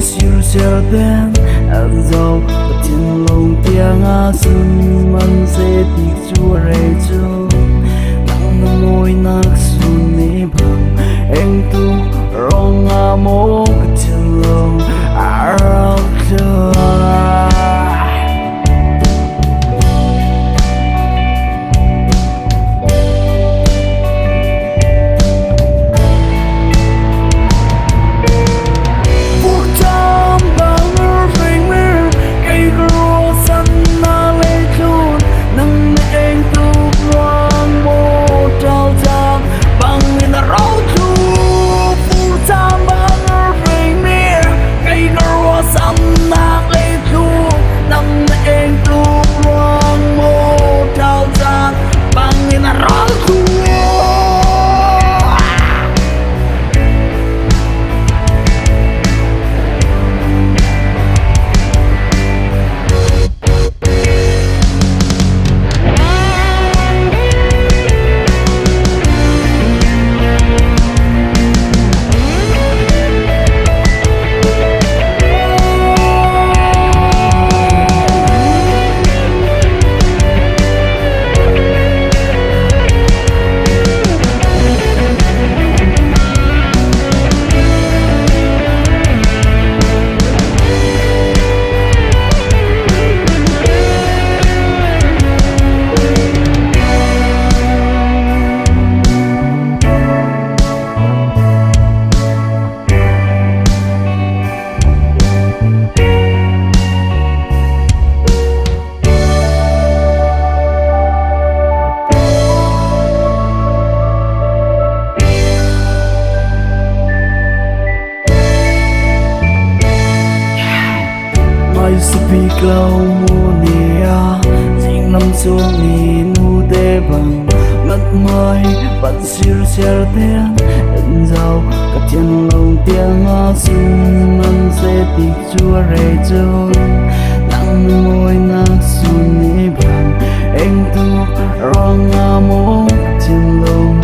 siêu siêu đen ăn dầu thiên long tiếng xuân man sẽ tiếc chúa rơi chung nắng môi nắc xuân ní bằng em tu rong mô thiên long rau chưa speak lâu mùa nia dinh năm xuống ni nu tê bằng ngất mây bắt siêu siêu tiếng ẩn giàu cặp chân lòng tiếng xuân man sẽ tiếc chúa rơi chung nắng môi nắng xuân ni bằng em tu rong mô thiên long